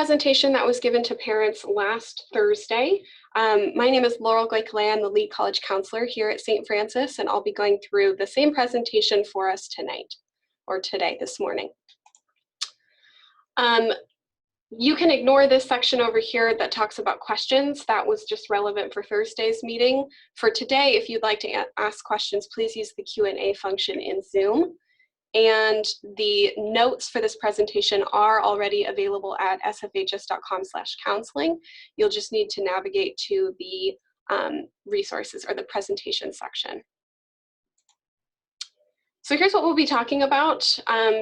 presentation that was given to parents last Thursday. My name is Laurel Goicolea. I'm the lead college counselor here at St. Francis, and I'll be going through the same presentation for us tonight, or today, this morning. You can ignore this section over here that talks about questions. That was just relevant for Thursday's meeting. For today, if you'd like to ask questions, please use the Q&A function in Zoom. And the notes for this presentation are already available at sfhs.com/counseling. You'll just need to navigate to the resources or the presentation section. So here's what we'll be talking about,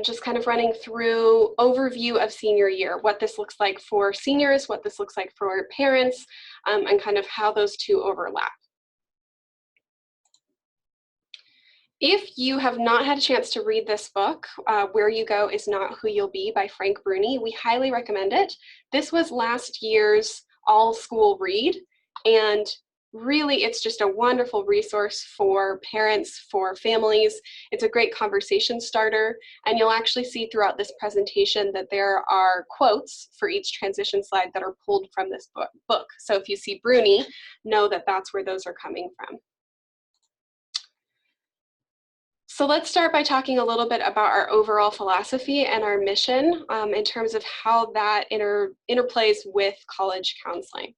just kind of running through overview of senior year, what this looks like for seniors, what this looks like for parents, and kind of how those two overlap. If you have not had a chance to read this book, Where You Go Is Not Who You'll Be by Frank Bruni, we highly recommend it. This was last year's all-school read, and really it's just a wonderful resource for parents, for families. It's a great conversation starter, and you'll actually see throughout this presentation that there are quotes for each transition slide that are pulled from this book. So if you see Bruni, know that that's where those are coming from. So let's start by talking a little bit about our overall philosophy and our mission in terms of how that interplays with college counseling.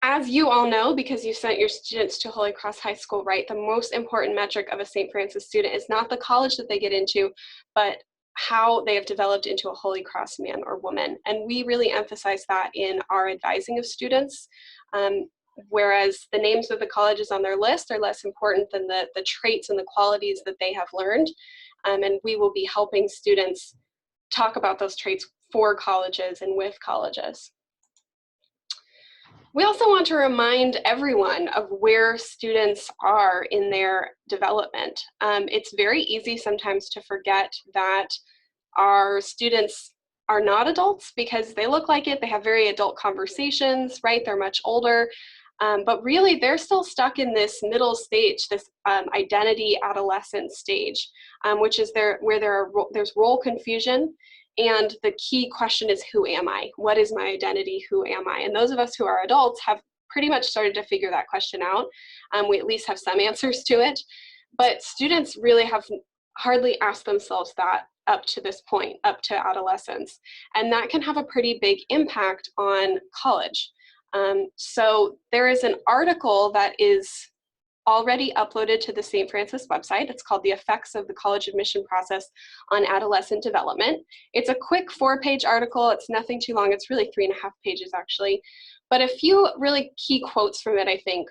As you all know, because you sent your students to Holy Cross High School, right, the most important metric of a St. Francis student is not the college that they get into, but how they have developed into a Holy Cross man or woman. And we really emphasize that in our advising of students. Whereas the names of the colleges on their list are less important than the traits and the qualities that they have learned. And we will be helping students talk about those traits for colleges and with colleges. We also want to remind everyone of where students are in their development. It's very easy sometimes to forget that our students are not adults because they look like it. They have very adult conversations, right? They're much older. But really, they're still stuck in this middle stage, this identity adolescent stage, which is where there's role confusion. And the key question is, who am I? What is my identity? Who am I? And those of us who are adults have pretty much started to figure that question out. We at least have some answers to it. But students really have hardly asked themselves that up to this point, up to adolescence. And that can have a pretty big impact on college. So there is an article that is already uploaded to the St. Francis website. It's called The Effects of the College Admission Process on Adolescent Development. It's a quick 4-page article. It's nothing too long. It's really 3.5 pages actually. But a few really key quotes from it, I think,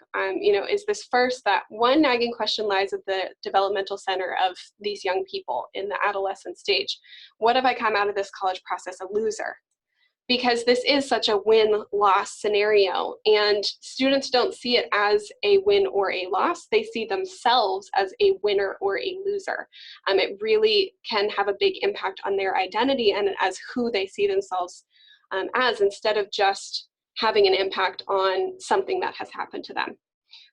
is this first, that one nagging question lies at the developmental center of these young people in the adolescent stage. What if I come out of this college process a loser? Because this is such a win-loss scenario, and students don't see it as a win or a loss. They see themselves as a winner or a loser. It really can have a big impact on their identity and as who they see themselves as, instead of just having an impact on something that has happened to them.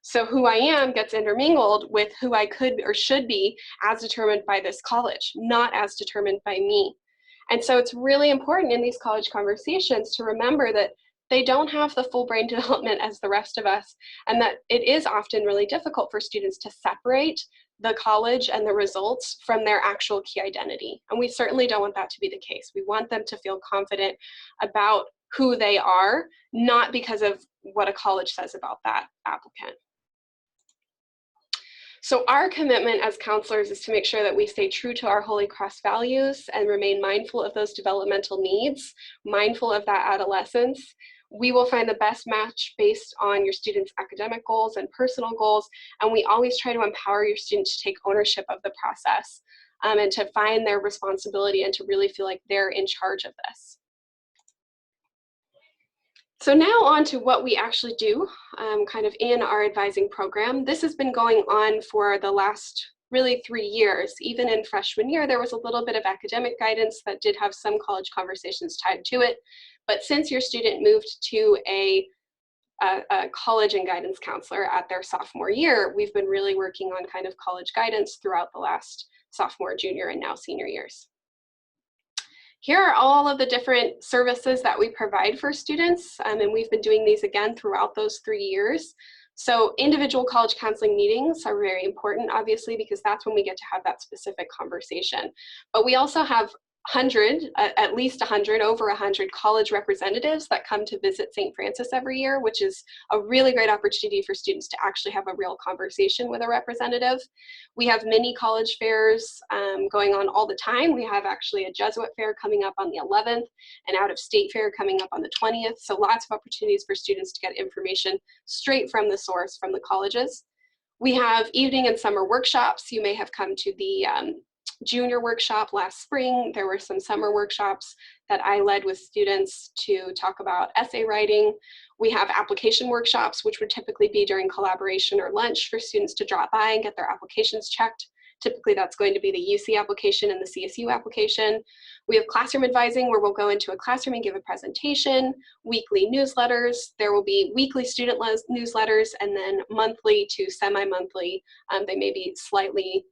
So who I am gets intermingled with who I could or should be as determined by this college, not as determined by me. And so it's really important in these college conversations to remember that they don't have the full brain development as the rest of us, and that it is often really difficult for students to separate the college and the results from their actual key identity. And we certainly don't want that to be the case. We want them to feel confident about who they are, not because of what a college says about that applicant. So our commitment as counselors is to make sure that we stay true to our Holy Cross values and remain mindful of those developmental needs, mindful of that adolescence. We will find the best match based on your students' academic goals and personal goals, and we always try to empower your students to take ownership of the process and to find their responsibility and to really feel like they're in charge of this. So now on to what we actually do kind of in our advising program. This has been going on for the last really 3 years. Even in freshman year, there was a little bit of academic guidance that did have some college conversations tied to it. But since your student moved to a college and guidance counselor at their sophomore year, we've been really working on kind of college guidance throughout the last sophomore, junior, and now senior years. Here are all of the different services that we provide for students, and we've been doing these again throughout those 3 years. So individual college counseling meetings are very important, obviously, because that's when we get to have that specific conversation. But we also have at least 100, over 100 college representatives that come to visit St. Francis every year, which is a really great opportunity for students to actually have a real conversation with a representative. We have mini college fairs going on all the time. We have actually a Jesuit fair coming up on the 11th, an out-of-state fair coming up on the 20th. So lots of opportunities for students to get information straight from the source, from the colleges. We have evening and summer workshops. You may have come to the junior workshop last spring. There were some summer workshops that I led with students to talk about essay writing. We have application workshops, which would typically be during collaboration or lunch for students to drop by and get their applications checked. Typically that's going to be the UC application and the CSU application. We have classroom advising, where we'll go into a classroom and give a presentation, weekly newsletters. There will be weekly student newsletters, and then monthly to semi-monthly. They may be slightly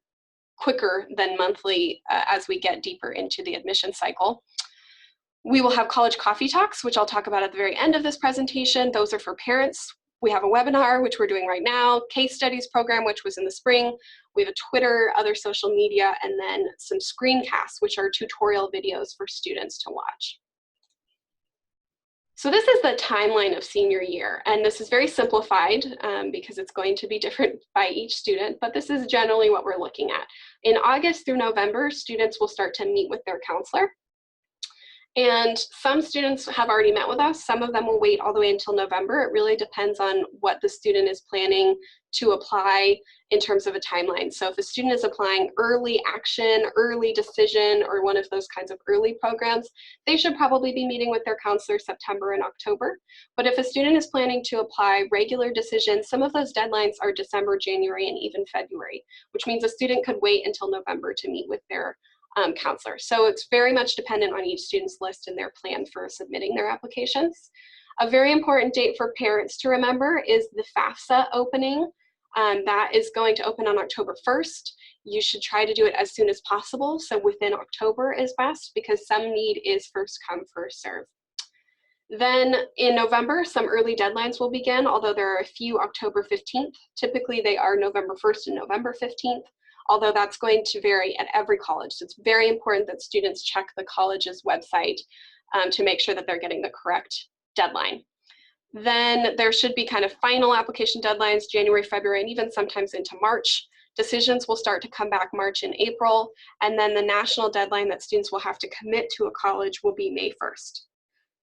quicker than monthly as we get deeper into the admission cycle. We will have college coffee talks, which I'll talk about at the very end of this presentation. Those are for parents. We have a webinar, which we're doing right now, case studies program, which was in the spring. We have a Twitter, other social media, and then some screencasts, which are tutorial videos for students to watch. So this is the timeline of senior year, and this is very simplified because it's going to be different by each student, but this is generally what we're looking at. In August through November, students will start to meet with their counselor. And some students have already met with us. Some of them will wait all the way until November. It really depends on what the student is planning to apply in terms of a timeline. So if a student is applying early action, early decision, or one of those kinds of early programs, they should probably be meeting with their counselor September and October. But if a student is planning to apply regular decision, some of those deadlines are December, January, and even February, which means a student could wait until November to meet with their counselor. So it's very much dependent on each student's list and their plan for submitting their applications. A very important date for parents to remember is the FAFSA opening. That is going to open on October 1st. You should try to do it as soon as possible. So within October is best, because some need is first come, first serve. Then in November, some early deadlines will begin, although there are a few October 15th. Typically they are November 1st and November 15th. Although that's going to vary at every college. So it's very important that students check the college's website to make sure that they're getting the correct deadline. Then there should be kind of final application deadlines, January, February, and even sometimes into March. Decisions will start to come back March and April, and then the national deadline that students will have to commit to a college will be May 1st.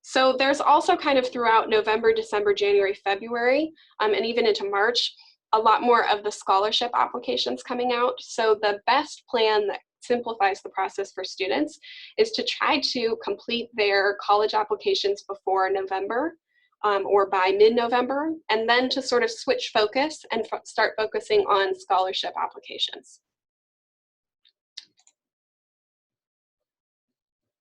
So there's also kind of throughout November, December, January, February, and even into March, a lot more of the scholarship applications coming out. So the best plan that simplifies the process for students is to try to complete their college applications before November or by mid-November, and then to sort of switch focus and start focusing on scholarship applications.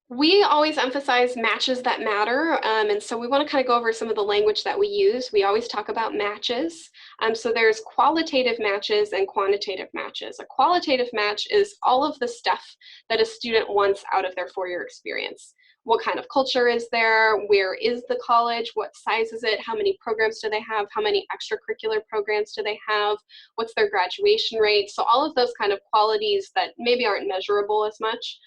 We always emphasize matches that matter, and so we want to kind of go over some of the language that we use. We always talk about matches. So there's qualitative matches and quantitative matches. A qualitative match is all of the stuff that a student wants out of their four-year experience. What kind of culture is there? Where is the college? What size is it? How many programs do they have? How many extracurricular programs do they have? What's their graduation rate? So all of those kind of qualities that maybe aren't measurable as much,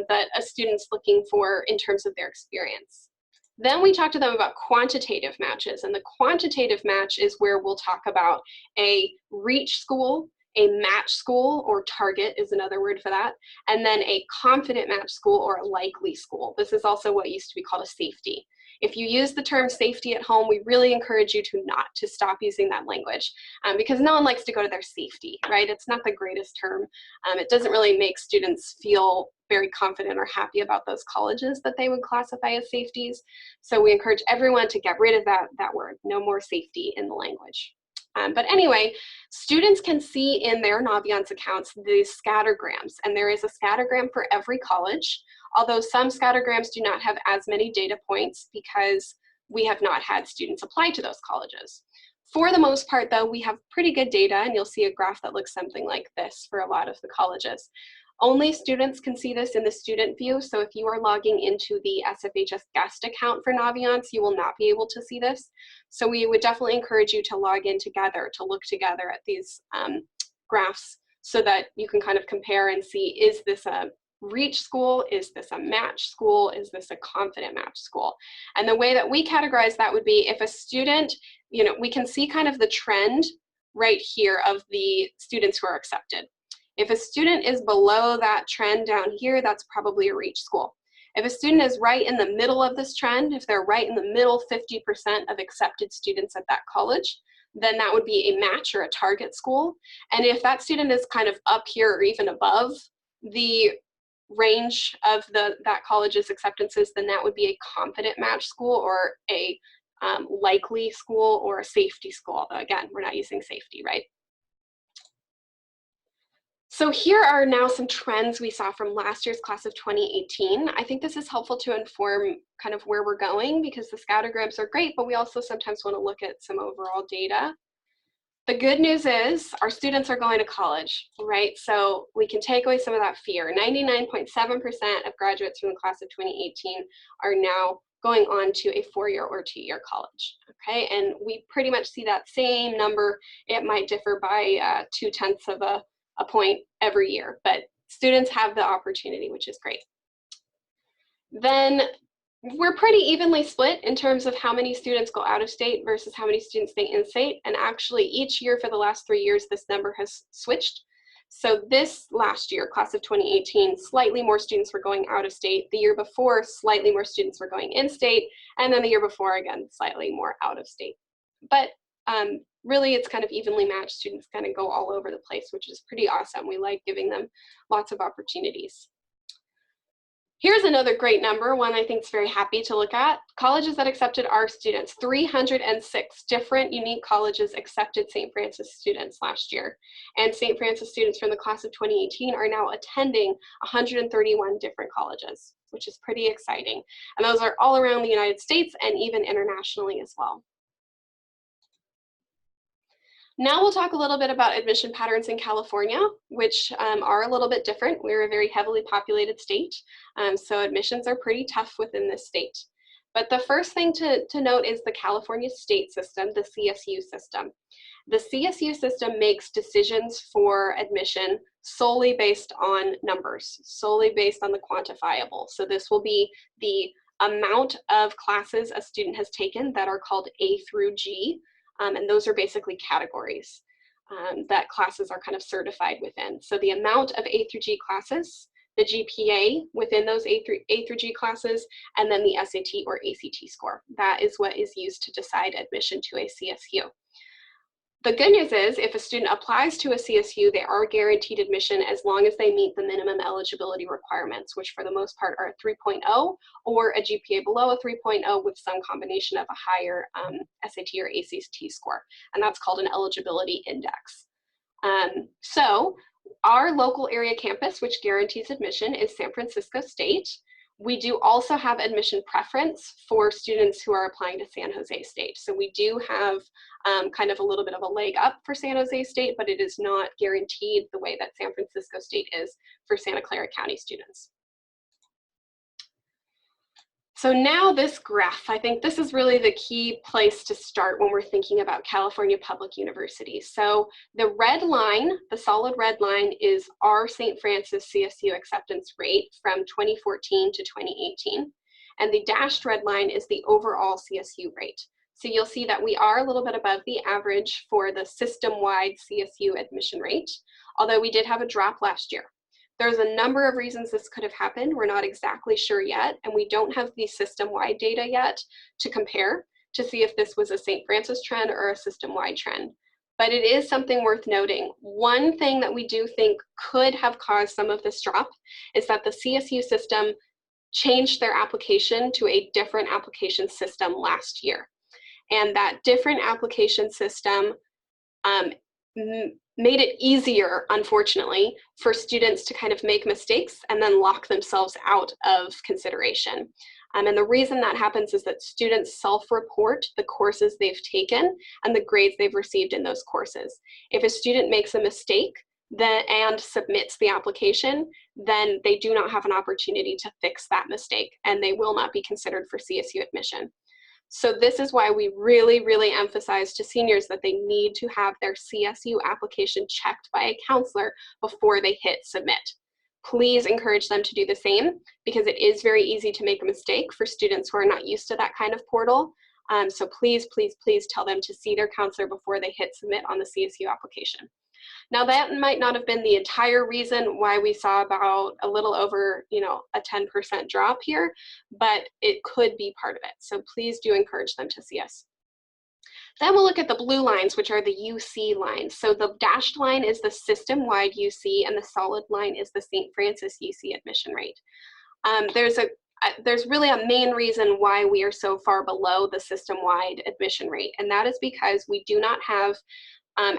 but a student's looking for in terms of their experience. Then we talk to them about quantitative matches, and the quantitative match is where we'll talk about a reach school, a match school, or target is another word for that, and then a confident match school or a likely school. This is also what used to be called a safety. If you use the term safety at home, we really encourage you to stop using that language because no one likes to go to their safety, right? It's not the greatest term. It doesn't really make students feel very confident or happy about those colleges that they would classify as safeties. So we encourage everyone to get rid of that word, no more safety in the language. But anyway, students can see in their Naviance accounts these scattergrams, and there is a scattergram for every college, although some scattergrams do not have as many data points because we have not had students apply to those colleges. For the most part, though, we have pretty good data, and you'll see a graph that looks something like this for a lot of the colleges. Only students can see this in the student view, so if you are logging into the SFHS guest account for Naviance, you will not be able to see this. So we would definitely encourage you to log in together, to look together at these graphs so that you can kind of compare and see, is this a reach school? Is this a match school? Is this a confident match school? And the way that we categorize that would be if a student, you know, we can see kind of the trend right here of the students who are accepted. If a student is below that trend down here, that's probably a reach school. If a student is right in the middle of this trend, if they're right in the middle 50% of accepted students at that college, then that would be a match or a target school. And if that student is kind of up here or even above the range of that college's acceptances, then that would be a confident match school or a likely school or a safety school. Although again, we're not using safety, right? So here are now some trends we saw from last year's class of 2018. I think this is helpful to inform kind of where we're going because the scattergrams are great, but we also sometimes want to look at some overall data. The good news is our students are going to college, right? So we can take away some of that fear. 99.7% of graduates from the class of 2018 are now going on to a 4-year or 2-year college, okay? And we pretty much see that same number. It might differ by 0.2 of a point every year, but students have the opportunity, which is great. Then we're pretty evenly split in terms of how many students go out of state versus how many students stay in state. And actually each year for the last 3 years, this number has switched. So this last year, class of 2018, slightly more students were going out of state. The year before, slightly more students were going in state. And then the year before, again, slightly more out of state. But really, it's kind of evenly matched. Students kind of go all over the place, which is pretty awesome. We like giving them lots of opportunities. Here's another great number, one I think is very happy to look at. Colleges that accepted our students, 306 different unique colleges accepted St. Francis students last year. And St. Francis students from the class of 2018 are now attending 131 different colleges, which is pretty exciting. And those are all around the United States and even internationally as well. Now we'll talk a little bit about admission patterns in California, which are a little bit different. We're a very heavily populated state, so admissions are pretty tough within this state. But the first thing to note is the California state system, the CSU system. The CSU system makes decisions for admission solely based on numbers, solely based on the quantifiable. So this will be the amount of classes a student has taken that are called A through G. And those are basically categories that classes are kind of certified within. So the amount of A through G classes, the GPA within those A through G classes, and then the SAT or ACT score. That is what is used to decide admission to a CSU. The good news is if a student applies to a CSU, they are guaranteed admission as long as they meet the minimum eligibility requirements, which for the most part are a 3.0 or a GPA below a 3.0 with some combination of a higher SAT or ACT score. And that's called an eligibility index. So our local area campus, which guarantees admission, is San Francisco State. We do also have admission preference for students who are applying to San Jose State. So we do have kind of a little bit of a leg up for San Jose State, but it is not guaranteed the way that San Francisco State is for Santa Clara County students. So now this graph, I think this is really the key place to start when we're thinking about California public universities. So the red line, the solid red line, is our St. Francis CSU acceptance rate from 2014 to 2018. And the dashed red line is the overall CSU rate. So you'll see that we are a little bit above the average for the system-wide CSU admission rate, although we did have a drop last year. There's a number of reasons this could have happened. We're not exactly sure yet, and we don't have the system-wide data yet to compare to see if this was a St. Francis trend or a system-wide trend. But it is something worth noting. One thing that we do think could have caused some of this drop is that the CSU system changed their application to a different application system last year. And that different application system made it easier, unfortunately, for students to kind of make mistakes and then lock themselves out of consideration. And the reason that happens is that students self-report the courses they've taken and the grades they've received in those courses. If a student makes a mistake, and submits the application, then they do not have an opportunity to fix that mistake, and they will not be considered for CSU admission. So this is why we really, really emphasize to seniors that they need to have their CSU application checked by a counselor before they hit submit. Please encourage them to do the same, because it is very easy to make a mistake for students who are not used to that kind of portal. So please, please, please tell them to see their counselor before they hit submit on the CSU application. Now, that might not have been the entire reason why we saw about a little over, a 10% drop here, but it could be part of it. So please do encourage them to see us. Then we'll look at the blue lines, which are the UC lines. So the dashed line is the system-wide UC, and the solid line is the St. Francis UC admission rate. There's really a main reason why we are so far below the system-wide admission rate, and that is because we do not have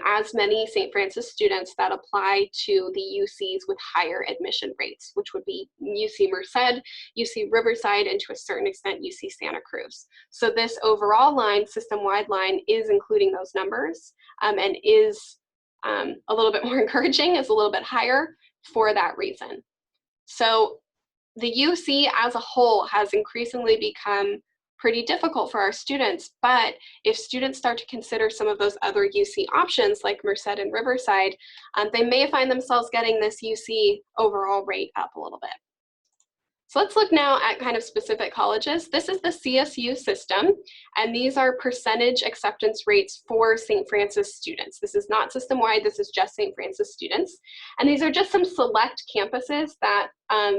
as many St. Francis students that apply to the UCs with higher admission rates, which would be UC Merced, UC Riverside, and to a certain extent UC Santa Cruz. So this overall line, system-wide line, is including those numbers and is a little bit more encouraging, is a little bit higher for that reason. So the UC as a whole has increasingly become pretty difficult for our students, but if students start to consider some of those other UC options like Merced and Riverside, they may find themselves getting this UC overall rate up a little bit. So let's look now at kind of specific colleges. This is the CSU system, and these are percentage acceptance rates for St. Francis students. This is not system-wide, this is just St. Francis students. And these are just some select campuses that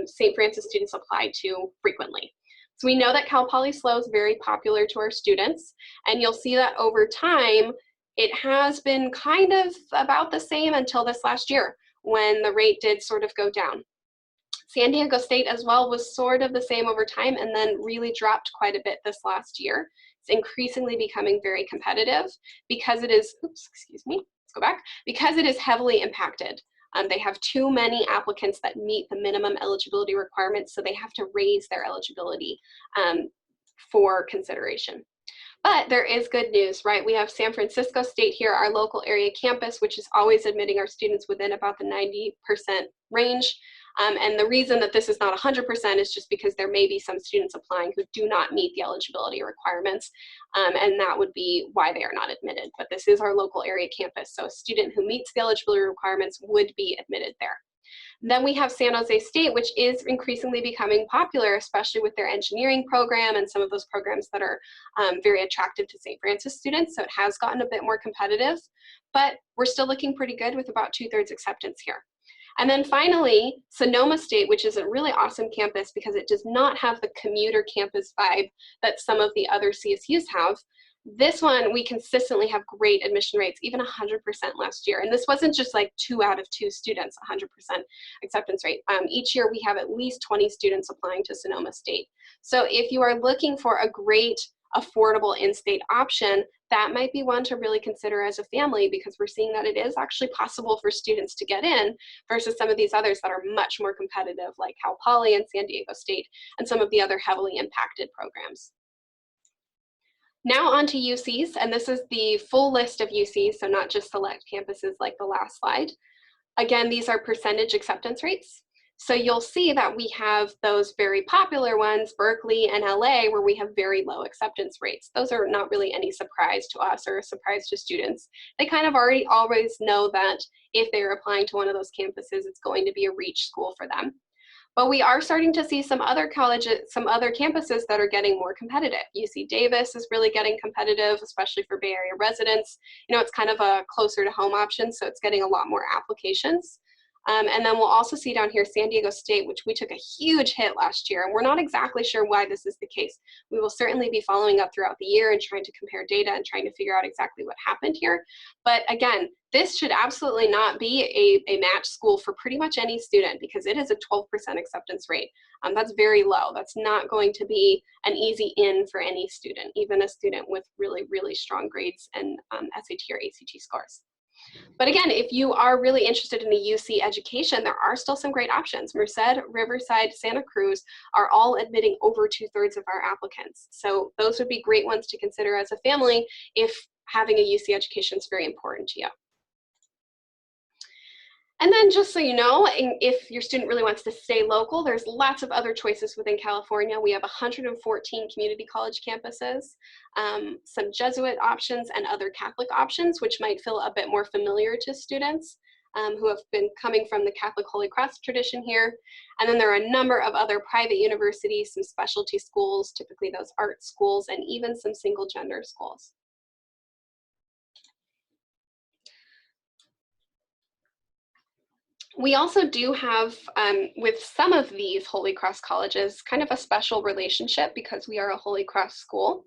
St. Francis students apply to frequently. So we know that Cal Poly SLO is very popular to our students, and you'll see that over time, it has been kind of about the same until this last year when the rate did sort of go down. San Diego State as well was sort of the same over time and then really dropped quite a bit this last year. It's increasingly becoming very competitive because it is, because it is heavily impacted. They have too many applicants that meet the minimum eligibility requirements, so they have to raise their eligibility for consideration. But there is good news, right? We have San Francisco State here, our local area campus, which is always admitting our students within about the 90% range. And the reason that this is not 100% is just because there may be some students applying who do not meet the eligibility requirements, and that would be why they are not admitted. But this is our local area campus, so a student who meets the eligibility requirements would be admitted there. Then we have San Jose State, which is increasingly becoming popular, especially with their engineering program and some of those programs that are very attractive to St. Francis students. So it has gotten a bit more competitive, but we're still looking pretty good with about 2/3 acceptance here. And then finally, Sonoma State, which is a really awesome campus because it does not have the commuter campus vibe that some of the other CSUs have. This one, we consistently have great admission rates, even 100% last year. And this wasn't just like 2 out of 2 students, 100% acceptance rate. Each year we have at least 20 students applying to Sonoma State. So if you are looking for a great, affordable in-state option, that might be one to really consider as a family, because we're seeing that it is actually possible for students to get in versus some of these others that are much more competitive, like Cal Poly and San Diego State and some of the other heavily impacted programs. Now on to UCs, and this is the full list of UCs, so not just select campuses like the last slide. Again, these are percentage acceptance rates. So you'll see that we have those very popular ones, Berkeley and LA, where we have very low acceptance rates. Those are not really any surprise to us or a surprise to students. They kind of always know that if they're applying to one of those campuses, it's going to be a reach school for them. But we are starting to see some other colleges, some other campuses that are getting more competitive. UC Davis is really getting competitive, especially for Bay Area residents. You know, it's kind of a closer to home option, so it's getting a lot more applications. And then we'll also see down here San Diego State, which we took a huge hit last year, and we're not exactly sure why this is the case. We will certainly be following up throughout the year and trying to compare data and trying to figure out exactly what happened here. But again, this should absolutely not be a match school for pretty much any student, because it is a 12% acceptance rate. That's very low. That's not going to be an easy in for any student, even a student with really, really strong grades and SAT or ACT scores. But again, if you are really interested in the UC education, there are still some great options. Merced, Riverside, Santa Cruz are all admitting over 2/3 of our applicants. So those would be great ones to consider as a family if having a UC education is very important to you. And then just so you know, if your student really wants to stay local, there's lots of other choices within California. We have 114 community college campuses, some Jesuit options and other Catholic options, which might feel a bit more familiar to students who have been coming from the Catholic Holy Cross tradition here. And then there are a number of other private universities, some specialty schools, typically those art schools, and even some single gender schools. We also do have, with some of these Holy Cross colleges, kind of a special relationship because we are a Holy Cross school.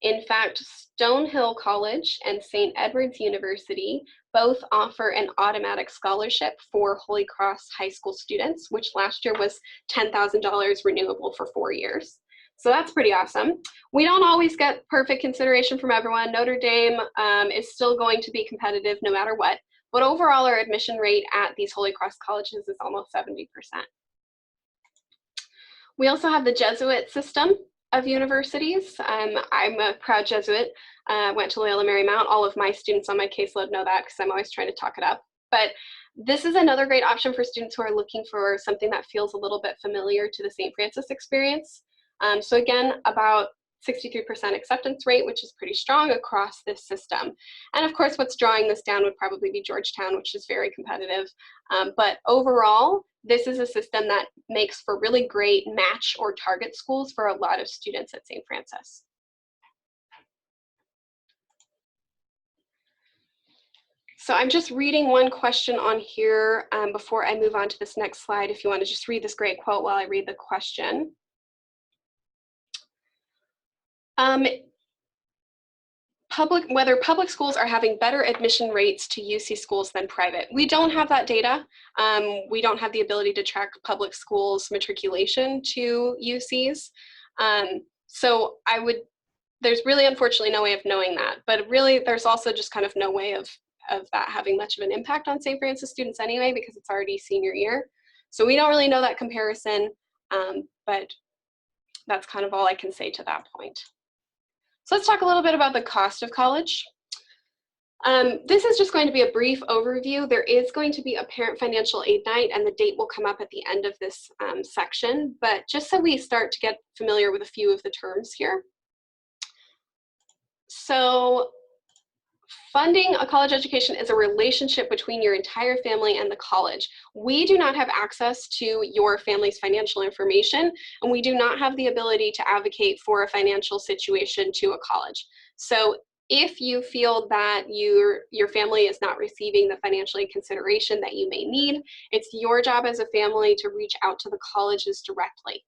In fact, Stonehill College and St. Edward's University both offer an automatic scholarship for Holy Cross high school students, which last year was $10,000 renewable for 4 years. So that's pretty awesome. We don't always get perfect consideration from everyone. Notre Dame is still going to be competitive no matter what. But overall, our admission rate at these Holy Cross colleges is almost 70%. We also have the Jesuit system of universities. I'm a proud Jesuit. Went to Loyola Marymount. All of my students on my caseload know that because I'm always trying to talk it up. But this is another great option for students who are looking for something that feels a little bit familiar to the St. Francis experience. So again, about 63% acceptance rate, which is pretty strong across this system. And of course, what's drawing this down would probably be Georgetown, which is very competitive. But overall, this is a system that makes for really great match or target schools for a lot of students at St. Francis. So I'm just reading one question on here before I move on to this next slide, if you want to just read this great quote while I read the question. Whether public schools are having better admission rates to UC schools than private. We don't have that data. We don't have the ability to track public schools matriculation to UCs. So there's really unfortunately no way of knowing that, but really there's also just kind of no way of that having much of an impact on St. Francis students anyway, because it's already senior year. So we don't really know that comparison, but that's kind of all I can say to that point. So let's talk a little bit about the cost of college. This is just going to be a brief overview. There is going to be a parent financial aid night, and the date will come up at the end of this section, but just so we start to get familiar with a few of the terms here. So funding a college education is a relationship between your entire family and the college. We do not have access to your family's financial information, and we do not have the ability to advocate for a financial situation to a college. So if you feel that your family is not receiving the financial aid consideration that you may need, it's your job as a family to reach out to the colleges directly.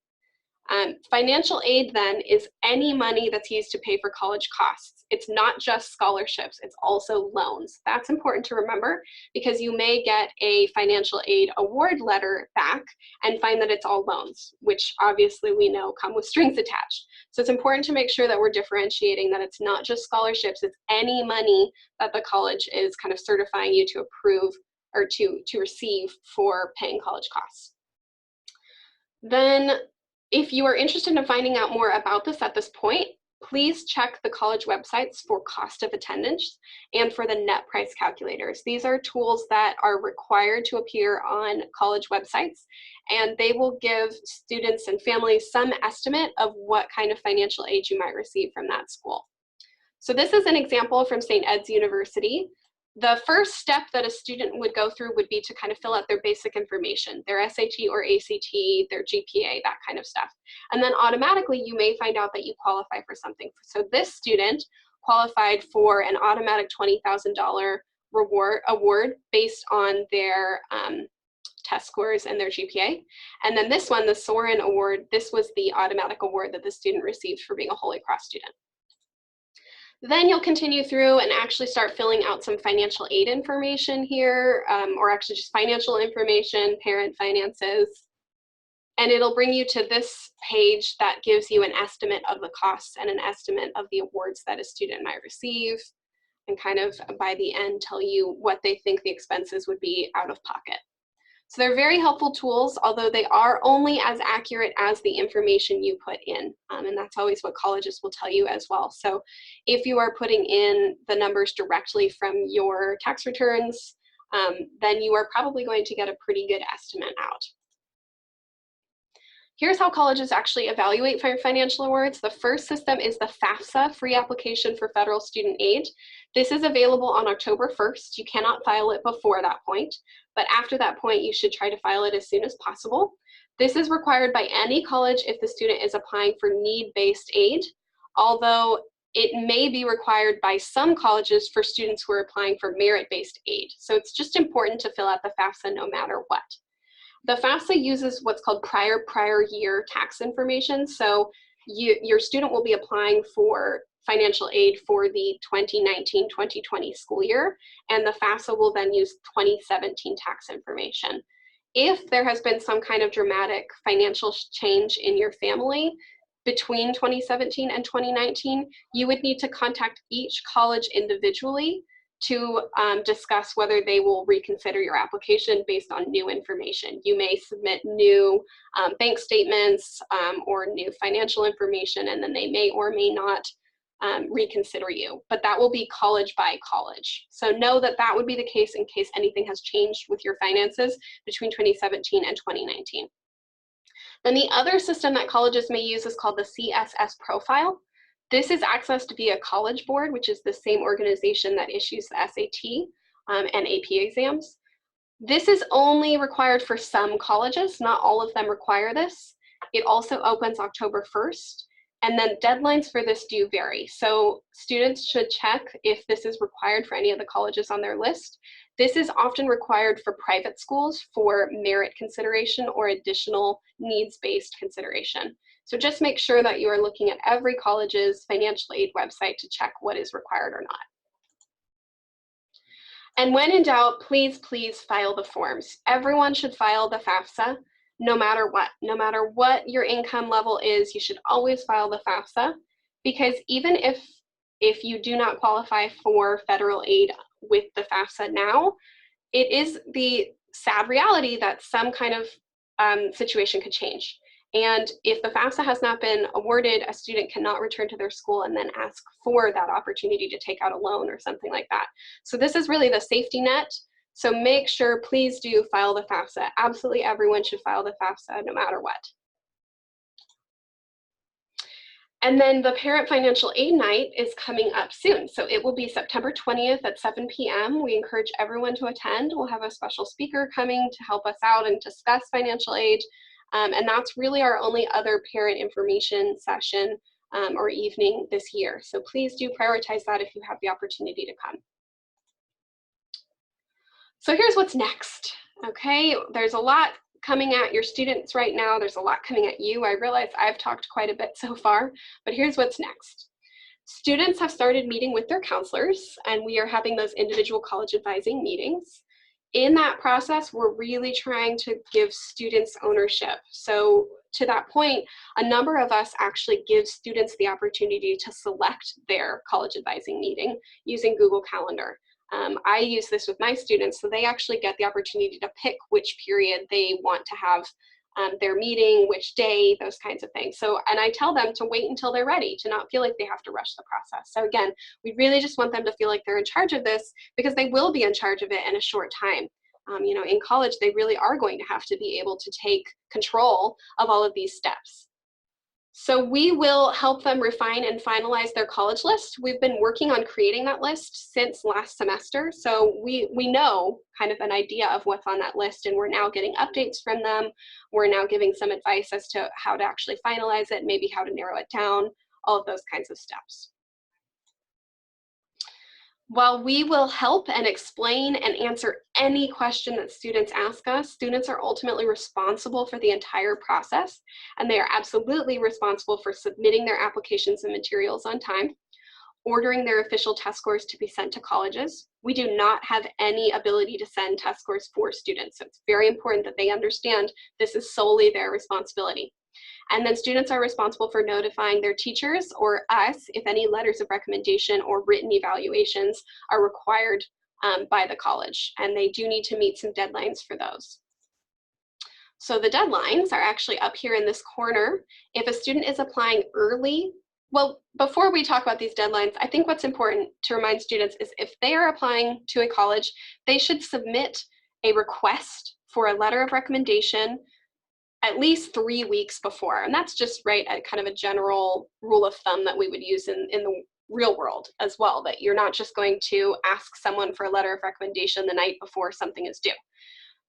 Financial aid then is any money that's used to pay for college costs. It's not just scholarships, it's also loans. That's important to remember because you may get a financial aid award letter back and find that it's all loans, which obviously we know come with strings attached. So it's important to make sure that we're differentiating that it's not just scholarships, it's any money that the college is kind of certifying you to approve or to receive for paying college costs. Then if you are interested in finding out more about this at this point, please check the college websites for cost of attendance and for the net price calculators. These are tools that are required to appear on college websites, and they will give students and families some estimate of what kind of financial aid you might receive from that school. So this is an example from St. Ed's University. The first step that a student would go through would be to kind of fill out their basic information, their SAT or ACT, their GPA, that kind of stuff. And then automatically you may find out that you qualify for something. So this student qualified for an automatic $20,000 award based on their test scores and their GPA. And then this one, the Sorin Award, this was the automatic award that the student received for being a Holy Cross student. Then you'll continue through and actually start filling out some financial aid information here, or actually just financial information, parent finances. And it'll bring you to this page that gives you an estimate of the costs and an estimate of the awards that a student might receive, and kind of by the end tell you what they think the expenses would be out of pocket. So they're very helpful tools, although they are only as accurate as the information you put in. And that's always what colleges will tell you as well. So if you are putting in the numbers directly from your tax returns, then you are probably going to get a pretty good estimate out. Here's how colleges actually evaluate financial awards. The first system is the FAFSA, Free Application for Federal Student Aid. This is available on October 1st. You cannot file it before that point, but after that point, you should try to file it as soon as possible. This is required by any college if the student is applying for need-based aid, although it may be required by some colleges for students who are applying for merit-based aid. So it's just important to fill out the FAFSA no matter what. The FAFSA uses what's called prior year tax information. So your student will be applying for financial aid for the 2019-2020 school year, and the FAFSA will then use 2017 tax information. If there has been some kind of dramatic financial change in your family between 2017 and 2019, you would need to contact each college individually to discuss whether they will reconsider your application based on new information. You may submit new bank statements or new financial information, and then they may or may not reconsider you, but that will be college by college. So know that that would be the case in case anything has changed with your finances between 2017 and 2019. Then the other system that colleges may use is called the CSS profile. This is accessed via College Board, which is the same organization that issues the SAT and AP exams. This is only required for some colleges, not all of them require this. It also opens October 1st, and then deadlines for this do vary. So students should check if this is required for any of the colleges on their list. This is often required for private schools for merit consideration or additional needs-based consideration. So just make sure that you are looking at every college's financial aid website to check what is required or not. And when in doubt, please file the forms. Everyone should file the FAFSA, no matter what. No matter what your income level is, you should always file the FAFSA, because even if you do not qualify for federal aid with the FAFSA now, it is the sad reality that some kind of situation could change. And if the FAFSA has not been awarded, a student cannot return to their school and then ask for that opportunity to take out a loan or something like that. So this is really the safety net. So make sure, please do file the FAFSA. Absolutely everyone should file the FAFSA no matter what. And then the Parent Financial Aid Night is coming up soon. So it will be September 20th at 7 p.m. We encourage everyone to attend. We'll have a special speaker coming to help us out and discuss financial aid. And that's really our only other parent information session or evening this year. So please do prioritize that if you have the opportunity to come. So here's what's next, okay? There's a lot coming at your students right now. There's a lot coming at you. I realize I've talked quite a bit so far, but here's what's next. Students have started meeting with their counselors, and we are having those individual college advising meetings. In that process, we're really trying to give students ownership. So to that point, a number of us actually give students the opportunity to select their college advising meeting using Google Calendar. I use this with my students, so they actually get the opportunity to pick which period they want to have their meeting, which day, those kinds of things. So, and I tell them to wait until they're ready, to not feel like they have to rush the process. So again, we really just want them to feel like they're in charge of this, because they will be in charge of it in a short time. You know, in college, they really are going to have to be able to take control of all of these steps. So we will help them refine and finalize their college list. We've been working on creating that list since last semester. So we know kind of an idea of what's on that list, and we're now getting updates from them. We're now giving some advice as to how to actually finalize it, maybe how to narrow it down, all of those kinds of steps. While we will help and explain and answer any question that students ask us, students are ultimately responsible for the entire process, and they are absolutely responsible for submitting their applications and materials on time, ordering their official test scores to be sent to colleges. We do not have any ability to send test scores for students, so it's very important that they understand this is solely their responsibility. And then students are responsible for notifying their teachers or us if any letters of recommendation or written evaluations are required by the college. And they do need to meet some deadlines for those. So the deadlines are actually up here in this corner. If a student is applying early, Well, before we talk about these deadlines, I think what's important to remind students is if they are applying to a college, they should submit a request for a letter of recommendation at least 3 weeks before. And that's just right at kind of a general rule of thumb that we would use in the real world as well, that you're not just going to ask someone for a letter of recommendation the night before something is due.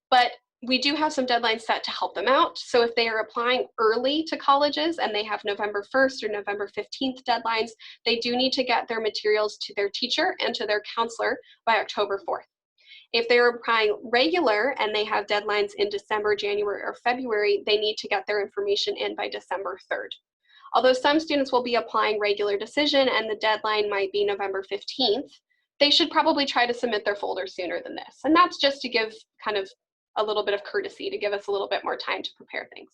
But we do have some deadlines set to help them out. So if they are applying early to colleges and they have November 1st or November 15th deadlines, they do need to get their materials to their teacher and to their counselor by October 4th. If they're applying regular and they have deadlines in December, January, or February, they need to get their information in by December 3rd. Although some students will be applying regular decision and the deadline might be November 15th, they should probably try to submit their folder sooner than this. And that's just to give kind of a little bit of courtesy, to give us a little bit more time to prepare things.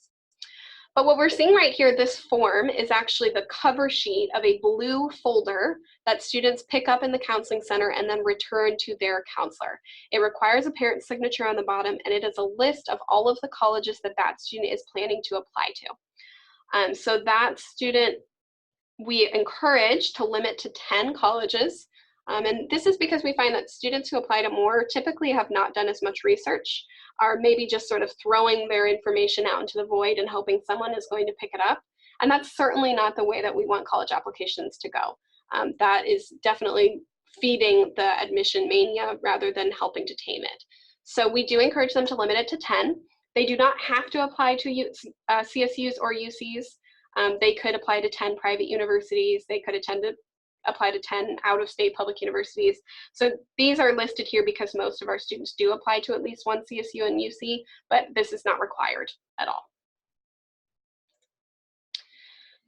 But what we're seeing right here, this form is actually the cover sheet of a blue folder that students pick up in the counseling center and then return to their counselor. It requires a parent signature on the bottom, and it is a list of all of the colleges that that student is planning to apply to. So that student, we encourage to limit to 10 colleges. And this is because we find that students who apply to more typically have not done as much research, are maybe just sort of throwing their information out into the void and hoping someone is going to pick it up. And that's certainly not the way that we want college applications to go. That is definitely feeding the admission mania rather than helping to tame it. So we do encourage them to limit it to 10. They do not have to apply to CSUs or UCs. They could apply to 10 private universities. They could apply to 10 out-of-state public universities. So these are listed here because most of our students do apply to at least one CSU and UC, but this is not required at all.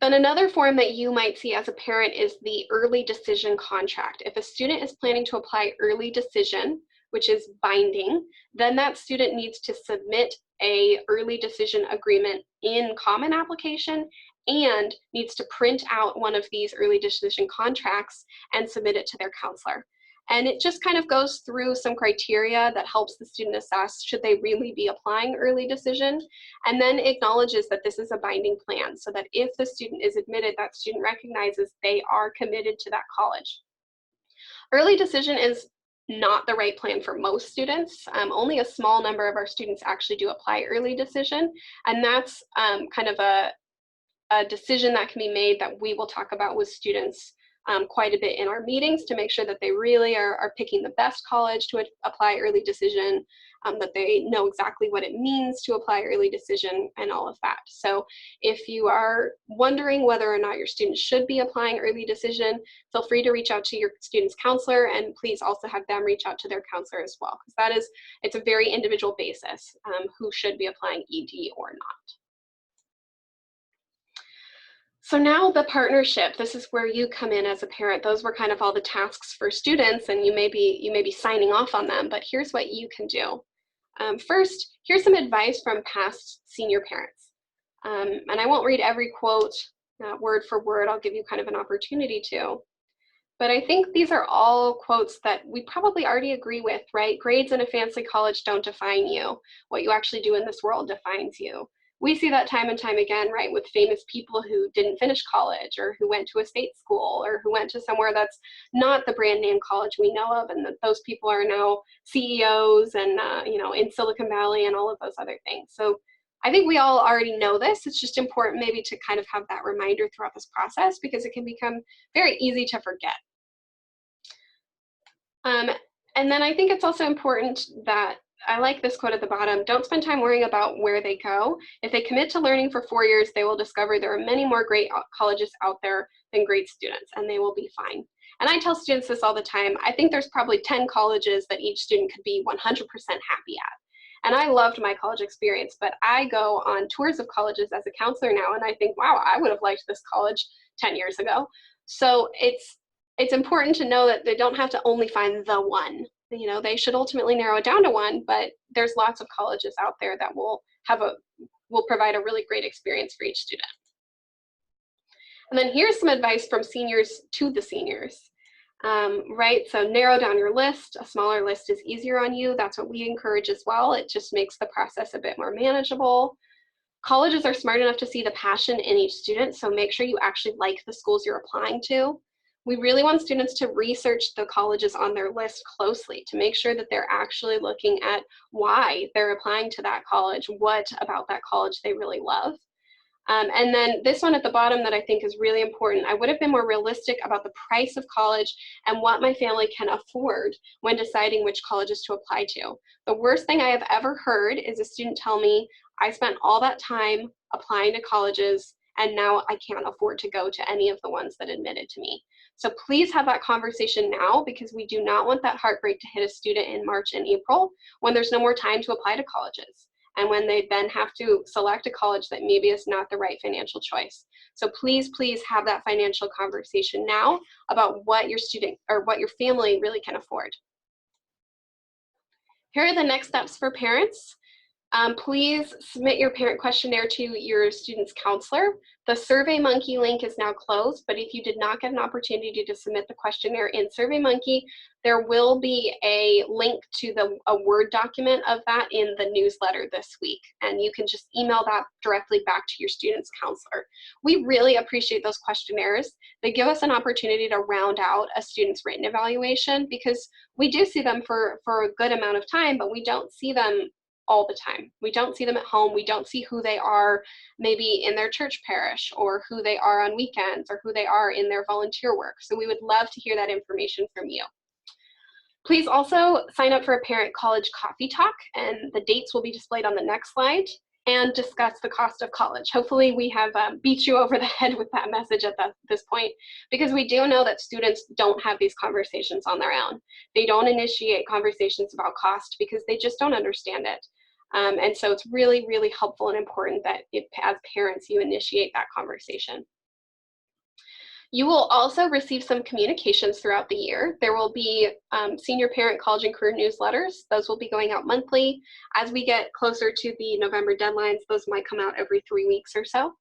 Then another form that you might see as a parent is the early decision contract. If a student is planning to apply early decision, which is binding, then that student needs to submit a early decision agreement in Common Application and needs to print out one of these early decision contracts and submit it to their counselor. And it just kind of goes through some criteria that helps the student assess should they really be applying early decision, and then acknowledges that this is a binding plan so that if the student is admitted, that student recognizes they are committed to that college. Early decision is not the right plan for most students. Only a small number of our students actually do apply early decision, and that's kind of a decision that can be made that we will talk about with students quite a bit in our meetings to make sure that they really are picking the best college to apply early decision, that they know exactly what it means to apply early decision and all of that. So if you are wondering whether or not your student should be applying early decision, feel free to reach out to your student's counselor, and please also have them reach out to their counselor as well, because it's a very individual basis who should be applying ED or not. So now the partnership, this is where you come in as a parent. Those were kind of all the tasks for students, and you may be signing off on them, but here's what you can do. First, here's some advice from past senior parents. And I won't read every quote word for word. I'll give you kind of an opportunity to. But I think these are all quotes that we probably already agree with, right? Grades in a fancy college don't define you. What you actually do in this world defines you. We see that time and time again, right, with famous people who didn't finish college or who went to a state school or who went to somewhere that's not the brand name college we know of, and that those people are now CEOs and in Silicon Valley and all of those other things. So I think we all already know this. It's just important maybe to kind of have that reminder throughout this process because it can become very easy to forget. And then I think it's also important that I like this quote at the bottom, don't spend time worrying about where they go. If they commit to learning for 4 years, they will discover there are many more great colleges out there than great students, and they will be fine. And I tell students this all the time. I think there's probably 10 colleges that each student could be 100% happy at. And I loved my college experience, but I go on tours of colleges as a counselor now, and I think, wow, I would have liked this college 10 years ago. So it's important to know that they don't have to only find the one. They should ultimately narrow it down to one, but there's lots of colleges out there that will provide a really great experience for each student. And then here's some advice from seniors to the seniors, right? So narrow down your list. A smaller list is easier on you. That's what we encourage as well. It just makes the process a bit more manageable. Colleges are smart enough to see the passion in each student, so make sure you actually like the schools you're applying to. We really want students to research the colleges on their list closely to make sure that they're actually looking at why they're applying to that college, what about that college they really love. And then this one at the bottom that I think is really important, I would have been more realistic about the price of college and what my family can afford when deciding which colleges to apply to. The worst thing I have ever heard is a student tell me, I spent all that time applying to colleges and now I can't afford to go to any of the ones that admitted to me. So please have that conversation now, because we do not want that heartbreak to hit a student in March and April when there's no more time to apply to colleges, and when they then have to select a college that maybe is not the right financial choice. So please, please have that financial conversation now about what your student or what your family really can afford. Here are the next steps for parents. Please submit your parent questionnaire to your student's counselor. The SurveyMonkey link is now closed, but if you did not get an opportunity to submit the questionnaire in SurveyMonkey, there will be a link to a Word document of that in the newsletter this week, and you can just email that directly back to your student's counselor. We really appreciate those questionnaires. They give us an opportunity to round out a student's written evaluation, because we do see them for a good amount of time, but we don't see them all the time. We don't see them at home. We don't see who they are maybe in their church parish, or who they are on weekends, or who they are in their volunteer work. So we would love to hear that information from you. Please also sign up for a parent college coffee talk, and the dates will be displayed on the next slide, and discuss the cost of college. Hopefully we have beat you over the head with that message at this point, because we do know that students don't have these conversations on their own. They don't initiate conversations about cost because they just don't understand it. And so it's really, really helpful and important that as parents, you initiate that conversation. You will also receive some communications throughout the year. There will be senior parent college and career newsletters. Those will be going out monthly. As we get closer to the November deadlines, those might come out every 3 weeks or so.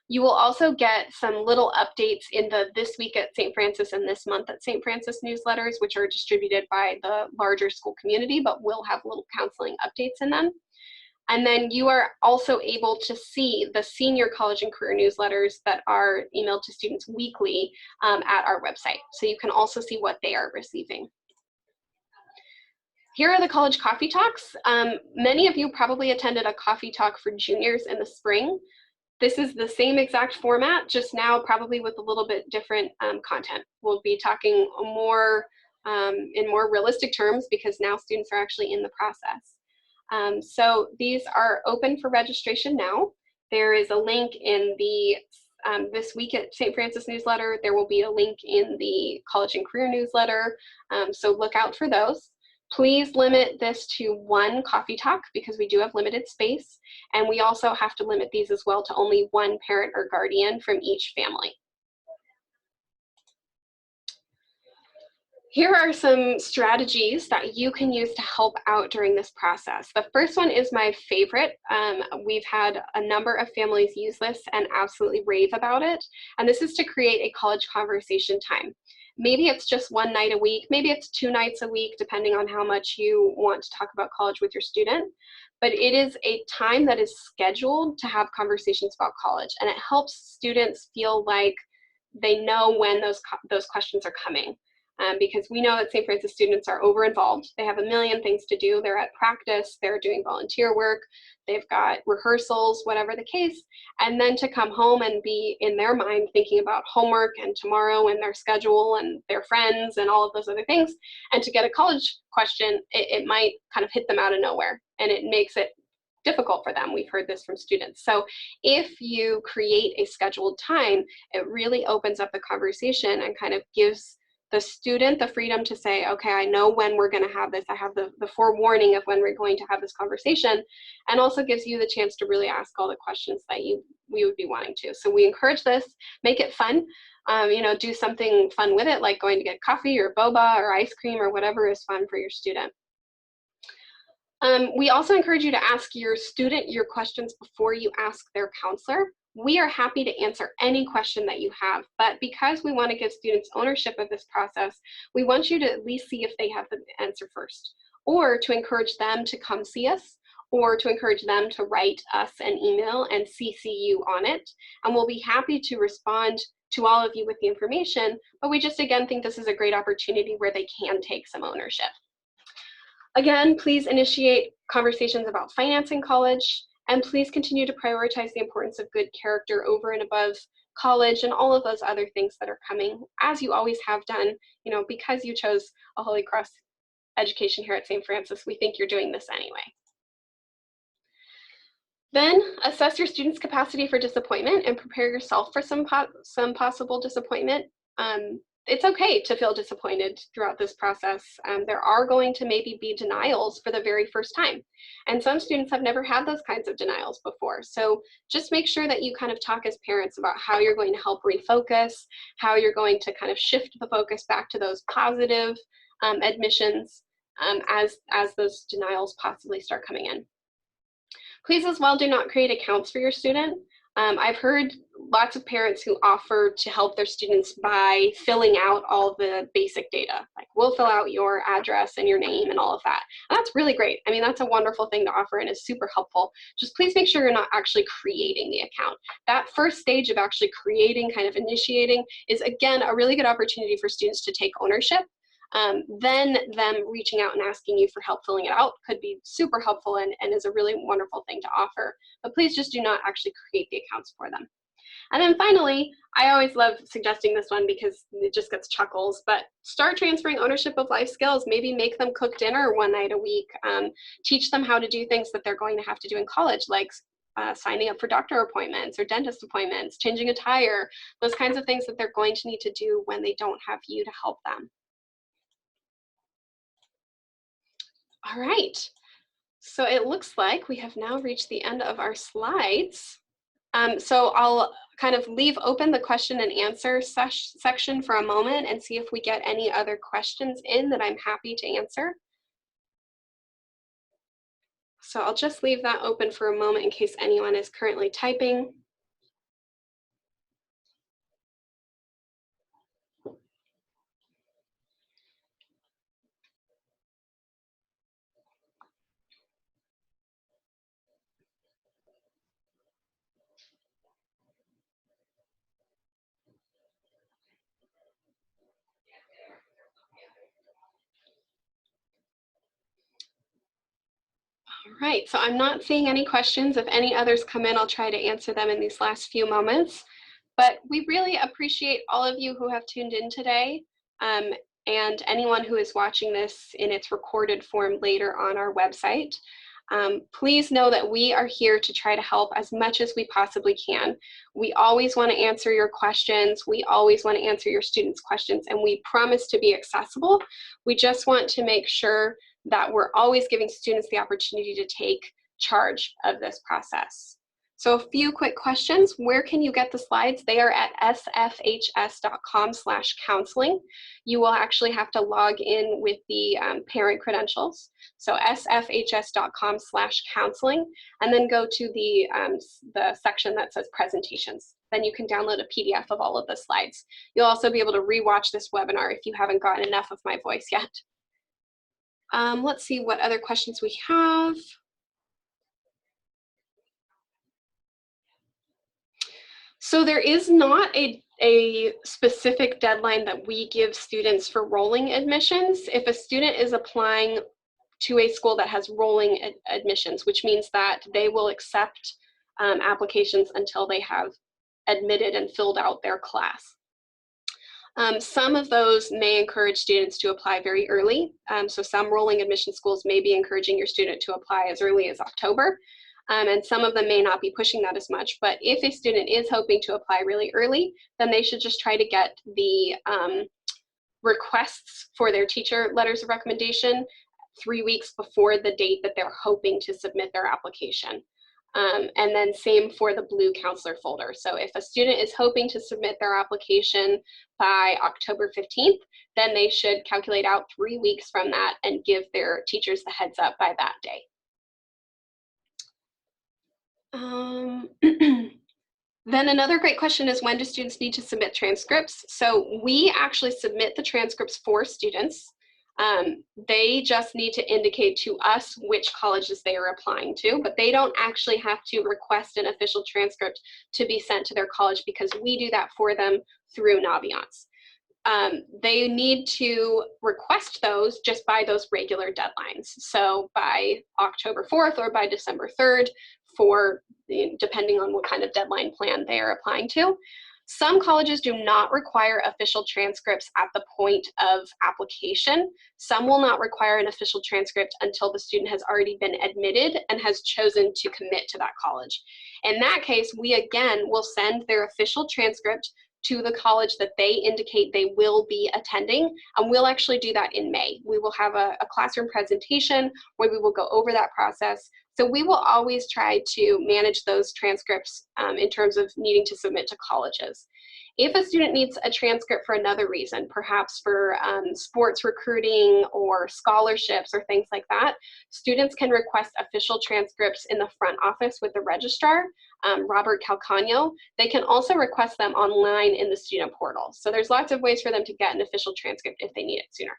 You will also get some little updates in the This Week at St. Francis and This Month at St. Francis newsletters, which are distributed by the larger school community, but will have little counseling updates in them. And then you are also able to see the senior college and career newsletters that are emailed to students weekly at our website. So you can also see what they are receiving. Here are the college coffee talks. Many of you probably attended a coffee talk for juniors in the spring. This is the same exact format, just now probably with a little bit different content. We'll be talking more in more realistic terms, because now students are actually in the process. So these are open for registration now. There is a link in the This Week at St. Francis newsletter. There will be a link in the college and career newsletter. So look out for those. Please limit this to 1 coffee talk, because we do have limited space. And we also have to limit these as well to only 1 parent or guardian from each family. Here are some strategies that you can use to help out during this process. The first one is my favorite. We've had a number of families use this and absolutely rave about it. And this is to create a college conversation time. Maybe it's just 1 night a week, maybe it's 2 nights a week, depending on how much you want to talk about college with your student. But it is a time that is scheduled to have conversations about college, and it helps students feel like they know when those questions are coming. Because we know that St. Francis students are over-involved. They have a million things to do. They're at practice, they're doing volunteer work, they've got rehearsals, whatever the case. And then to come home and be in their mind thinking about homework and tomorrow and their schedule and their friends and all of those other things, and to get a college question, it might kind of hit them out of nowhere, and it makes it difficult for them. We've heard this from students. So if you create a scheduled time, it really opens up the conversation and kind of gives the student the freedom to say, okay, I know when we're going to have this. I have the forewarning of when we're going to have this conversation, and also gives you the chance to really ask all the questions that we would be wanting to. So we encourage this, make it fun, do something fun with it, like going to get coffee or boba or ice cream or whatever is fun for your student. We also encourage you to ask your student your questions before you ask their counselor. We are happy to answer any question that you have, but because we want to give students ownership of this process, we want you to at least see if they have the answer first, or to encourage them to come see us, or to encourage them to write us an email and CC you on it. And we'll be happy to respond to all of you with the information, but we just again think this is a great opportunity where they can take some ownership. Again, please initiate conversations about financing college, and please continue to prioritize the importance of good character over and above college and all of those other things that are coming, as you always have done. You know, because you chose a Holy Cross education here at St. Francis, we think you're doing this anyway. Then assess your students' capacity for disappointment and prepare yourself for some possible disappointment. It's okay to feel disappointed throughout this process. There are going to maybe be denials for the very first time. And some students have never had those kinds of denials before. So just make sure that you kind of talk as parents about how you're going to help refocus, how you're going to kind of shift the focus back to those positive admissions as those denials possibly start coming in. Please as well do not create accounts for your student. I've heard lots of parents who offer to help their students by filling out all the basic data. Like, we'll fill out your address and your name and all of that. And that's really great. I mean, that's a wonderful thing to offer and is super helpful. Just please make sure you're not actually creating the account. That first stage of actually creating, kind of initiating, is again a really good opportunity for students to take ownership. Then them reaching out and asking you for help filling it out could be super helpful and is a really wonderful thing to offer. But please just do not actually create the accounts for them. And then finally, I always love suggesting this one because it just gets chuckles, but start transferring ownership of life skills. Maybe make them cook dinner one night a week. Teach them how to do things that they're going to have to do in college, like signing up for doctor appointments or dentist appointments, changing a tire, those kinds of things that they're going to need to do when they don't have you to help them. All right, so it looks like we have now reached the end of our slides. So I'll kind of leave open the question and answer section for a moment and see if we get any other questions in that I'm happy to answer. So I'll just leave that open for a moment in case anyone is currently typing. All right, so I'm not seeing any questions. If any others come in, I'll try to answer them in these last few moments. But we really appreciate all of you who have tuned in today, and anyone who is watching this in its recorded form later on our website. Please know that we are here to try to help as much as we possibly can. We always want to answer your questions. We always want to answer your students' questions, and we promise to be accessible. We just want to make sure that we're always giving students the opportunity to take charge of this process. So a few quick questions. Where can you get the slides? They are at sfhs.com/counseling. You will actually have to log in with the parent credentials. So sfhs.com/counseling, and then go to the section that says presentations. Then you can download a PDF of all of the slides. You'll also be able to rewatch this webinar if you haven't gotten enough of my voice yet. Let's see what other questions we have. So there is not a specific deadline that we give students for rolling admissions. If a student is applying to a school that has rolling admissions, which means that they will accept applications until they have admitted and filled out their class. Some of those may encourage students to apply very early. So some rolling admission schools may be encouraging your student to apply as early as October. And some of them may not be pushing that as much. But if a student is hoping to apply really early, then they should just try to get the requests for their teacher letters of recommendation 3 weeks before the date that they're hoping to submit their application. And then same for the blue counselor folder. So if a student is hoping to submit their application by October 15th, then they should calculate out 3 weeks from that and give their teachers the heads up by that day. Then another great question is, when do students need to submit transcripts? So we actually submit the transcripts for students. They just need to indicate to us which colleges they are applying to, but they don't actually have to request an official transcript to be sent to their college because we do that for them through Naviance. They need to request those just by those regular deadlines. So by October 4th or by December 3rd, depending on what kind of deadline plan they are applying to. Some colleges do not require official transcripts at the point of application. Some will not require an official transcript until the student has already been admitted and has chosen to commit to that college. In that case, we again will send their official transcript to the college that they indicate they will be attending, and we'll actually do that in May. We will have a classroom presentation where we will go over that process. So we will always try to manage those transcripts in terms of needing to submit to colleges. If a student needs a transcript for another reason, perhaps for sports recruiting or scholarships or things like that, students can request official transcripts in the front office with the registrar, Robert Calcagno. They can also request them online in the student portal. So there's lots of ways for them to get an official transcript if they need it sooner.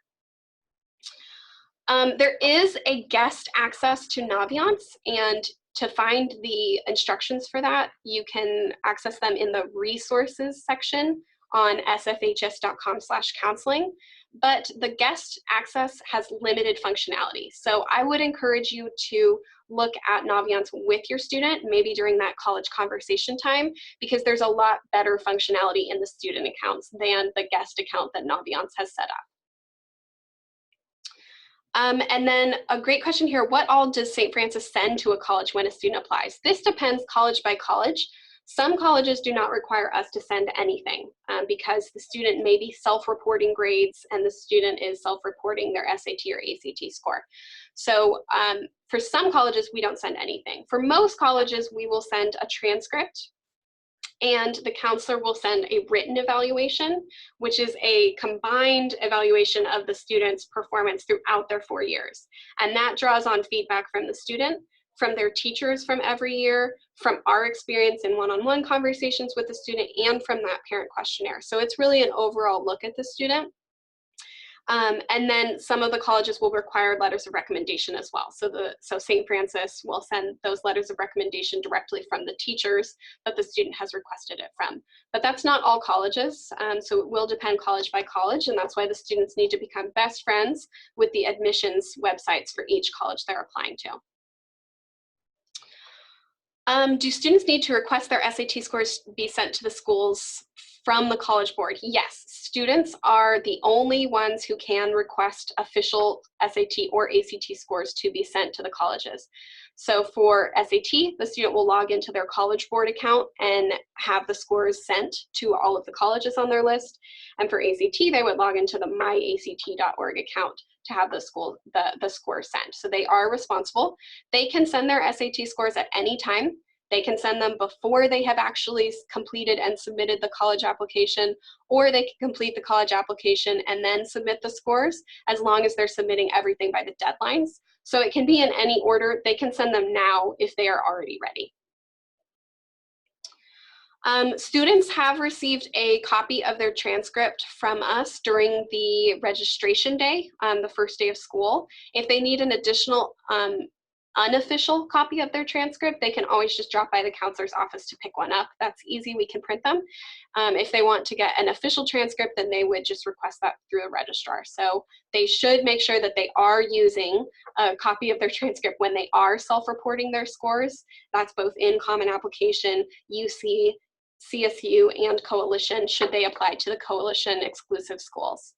There is a guest access to Naviance, and to find the instructions for that, you can access them in the resources section on sfhs.com/counseling. But the guest access has limited functionality. So I would encourage you to look at Naviance with your student, maybe during that college conversation time, because there's a lot better functionality in the student accounts than the guest account that Naviance has set up. And then a great question here, what all does St. Francis send to a college when a student applies? This depends college by college. Some colleges do not require us to send anything because the student may be self-reporting grades and the student is self-reporting their SAT or ACT score. So for some colleges, we don't send anything. For most colleges, we will send a transcript, and the counselor will send a written evaluation, which is a combined evaluation of the student's performance throughout their 4 years. And that draws on feedback from the student, from their teachers from every year, from our experience in one-on-one conversations with the student, and from that parent questionnaire. So it's really an overall look at the student. And then some of the colleges will require letters of recommendation as well. So St. Francis will send those letters of recommendation directly from the teachers that the student has requested it from. But that's not all colleges, so it will depend college by college, and that's why the students need to become best friends with the admissions websites for each college they're applying to. Do students need to request their SAT scores be sent to the schools from the College Board? Yes, students are the only ones who can request official SAT or ACT scores to be sent to the colleges. So for SAT, the student will log into their College Board account and have the scores sent to all of the colleges on their list. And for ACT, they would log into the myact.org account to have the scores sent. So they are responsible. They can send their SAT scores at any time. They can send them before they have actually completed and submitted the college application, or they can complete the college application and then submit the scores, as long as they're submitting everything by the deadlines. So it can be in any order. They can send them now if they are already ready. Students have received a copy of their transcript from us during the registration day, the first day of school. If they need an additional unofficial copy of their transcript, they can always just drop by the counselor's office to pick one up. That's easy, we can print them. If they want to get an official transcript, then they would just request that through the registrar. So they should make sure that they are using a copy of their transcript when they are self-reporting their scores. That's both in Common Application, UC, CSU, and Coalition, should they apply to the Coalition exclusive schools.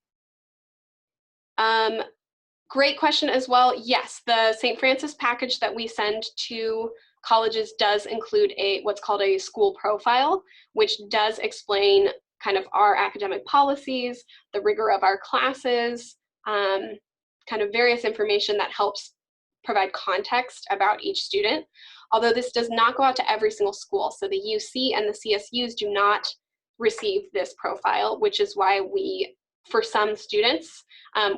Great question as well. Yes, the St. Francis package that we send to colleges does include what's called a school profile, which does explain kind of our academic policies, the rigor of our classes, kind of various information that helps provide context about each student. Although this does not go out to every single school. So the UC and the CSUs do not receive this profile, which is why for some students,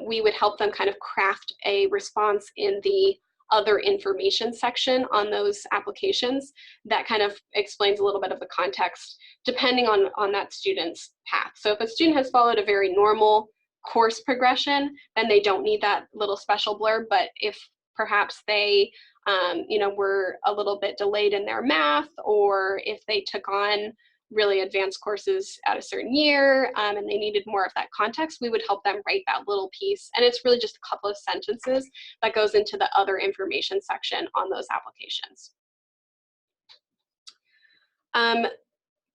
we would help them kind of craft a response in the other information section on those applications that kind of explains a little bit of the context depending on that student's path. So if a student has followed a very normal course progression, then they don't need that little special blurb. But if perhaps they were a little bit delayed in their math, or if they took on really advanced courses at a certain year and they needed more of that context, we would help them write that little piece. And it's really just a couple of sentences that goes into the other information section on those applications.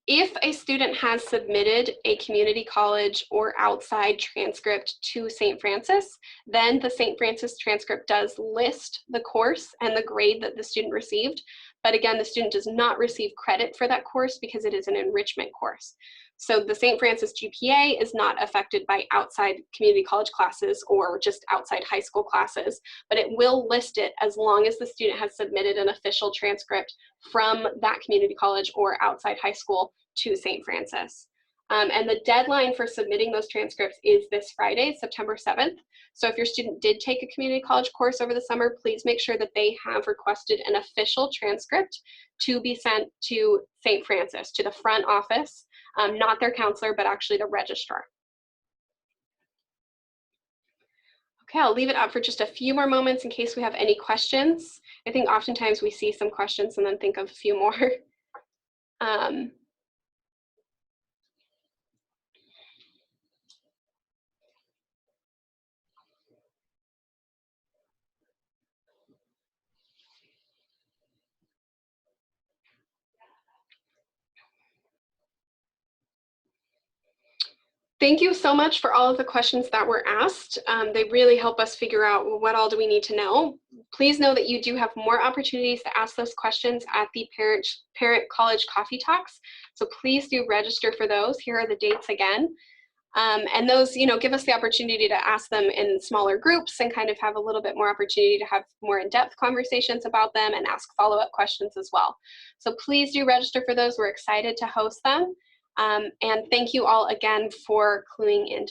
If a student has submitted a community college or outside transcript to St. Francis, then the St. Francis transcript does list the course and the grade that the student received. But again, the student does not receive credit for that course because it is an enrichment course. So the St. Francis GPA is not affected by outside community college classes or just outside high school classes, but it will list it as long as the student has submitted an official transcript from that community college or outside high school to St. Francis. And the deadline for submitting those transcripts is this Friday, September 7th. So if your student did take a community college course over the summer, please make sure that they have requested an official transcript to be sent to St. Francis, to the front office, not their counselor, but actually the registrar. Okay, I'll leave it up for just a few more moments in case we have any questions. I think oftentimes we see some questions and then think of a few more. Thank you so much for all of the questions that were asked. They really help us figure out, well, what all do we need to know. Please know that you do have more opportunities to ask those questions at the Parent College Coffee Talks. So please do register for those. Here are the dates again. And those, give us the opportunity to ask them in smaller groups and kind of have a little bit more opportunity to have more in-depth conversations about them and ask follow-up questions as well. So please do register for those. We're excited to host them. And thank you all again for cluing into